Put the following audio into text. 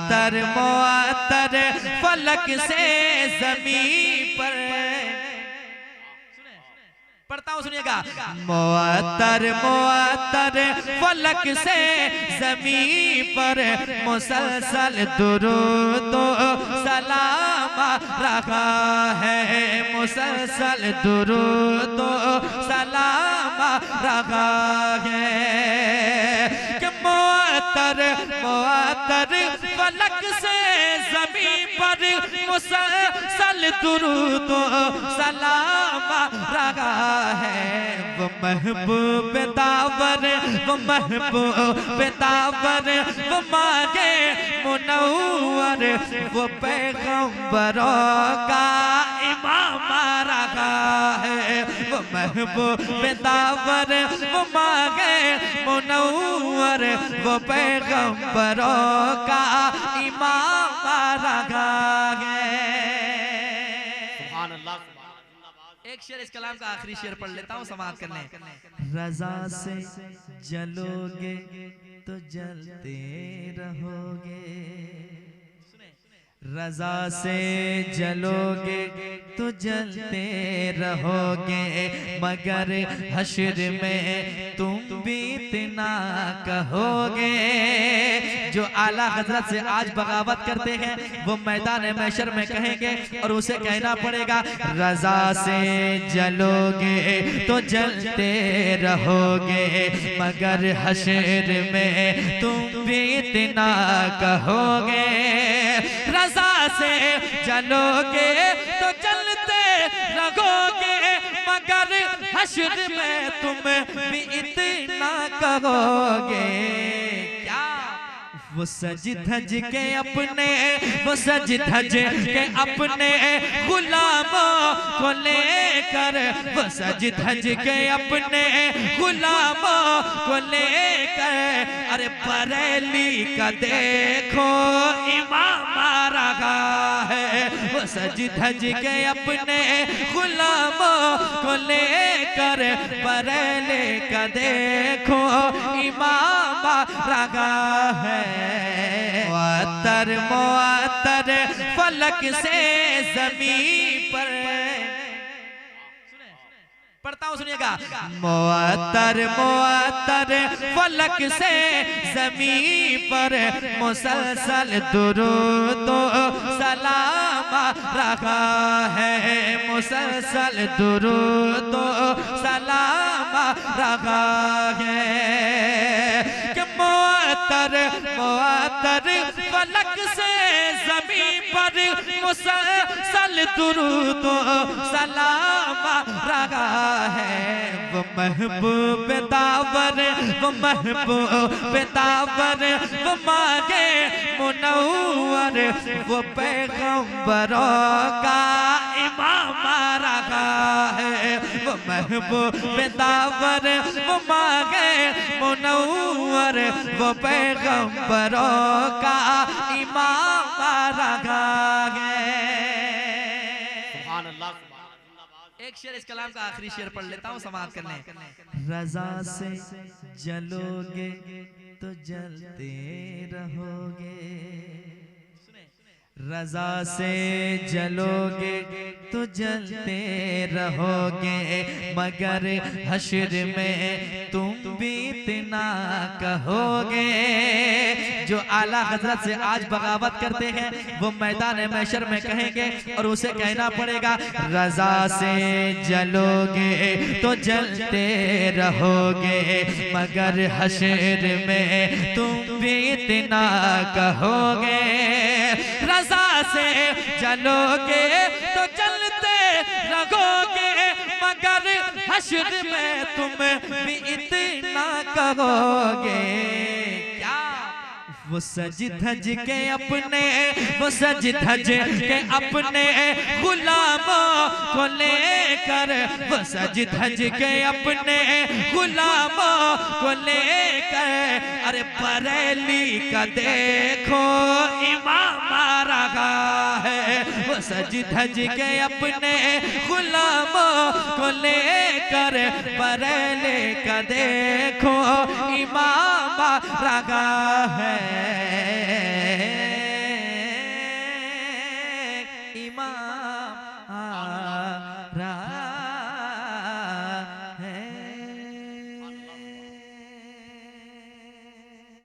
मुअत्तर मुअत्तर फलक से ज़मीन पर, पढ़ता हूँ सुनिएगा। मुअत्तर मुअत्तर फलक से ज़मीन पर मुसलसल दुरूद सलाम रखा है, मुसलसल दुरूद सलाम रखा है कि मुअत्तर मुअत्तर फलक से ज़मीन पर मुसलसल दुरूद सलाम रखा है। वो महबूब दावर, वो महबूब दावर, वो मांगे मुनव्वर, वो पैगंबरों का इमाम रखा है। वो महबूब दावर, वो मांगे मुनव्वर, वो पैगंबरों का इमाम रखा है। एक शेर इस कलाम का आखिरी शेर पढ़ लेता हूँ, समाप्त कर लें। रज़ा से जलोगे तो जलते रहोगे, रज़ा से जलोगे तो जलते रहोगे, मगर हश्र में तुम भी इतना कहोगे। जो आला हजरत से आज बगावत करते हैं वो मैदान महशर में कहेंगे और उसे कहना पड़ेगा, रज़ा से जलोगे तो जलते रहोगे, मगर हश्र में तुम भी इतना कहोगे। रज़ा से जलोगे तो जलते रहोगे, मगर हश्र में तुम भी इतना कहोगे। क्या वो सज धज के अपने, वो सज धज के अपने गुलामों को लेकर, वो सज धज के अपने गुलामों को लेकर, अरे बरेली का देखो इमाम रखा है। वो सज धज के अपने गुलामों को लेकर, बरेली का देखो इमाम रखा है। मुअत्तर मुअत्तर फलक से ज़मीन पर, पढ़ता हूँ सुनिएगा। मुअत्तर मुअत्तर फलक से ज़मीन पर मुसलसल दुरूद सलाम रखा है, मुसलसल दुरूद सलाम रखा है कि मुअत्तर मुअत्तर फलक से ज़मीन पर मुसलसल दुरूद सलाम रखा है। वो महबूब दावर, वो महबूब दावर, वो मांगे मुनव्वर, वो पैगंबरों का इमाम रखा है। वो महबूब दावर, वो मांगे मुनव्वर, वो पैगंबरों का इमाम रखा है। एक शेर इस कलाम का आखिरी शेर पढ़ लेता हूँ, समाप्त कर लें। रज़ा से जलोगे तो जलते रहोगे, रज़ा से जलोगे तो जलते रहोगे, मगर हश्र में तुम भी इतना कहोगे। जो आला हजरत से आज बगावत करते हैं वो मैदान महशर में कहेंगे और उसे कहना पड़ेगा, रज़ा से जलोगे तो जलते रहोगे, मगर हश्र में तुम भी इतना कहोगे। रज़ा से जलोगे तो जलते रहोगे, मगर हश्र में तुम भी इतना कहोगे। क्या वो सज धज के अपने, वो सज धज के अपने गुलामों को लेकर, वो सज धज के अपने गुलामों को लेकर, अरे बरेली का देखो इमाम रखा है। वो सज धज के अपने गुलामों को लेकर, बरेली का देखो इमाम रखा है। इमाम आ रहा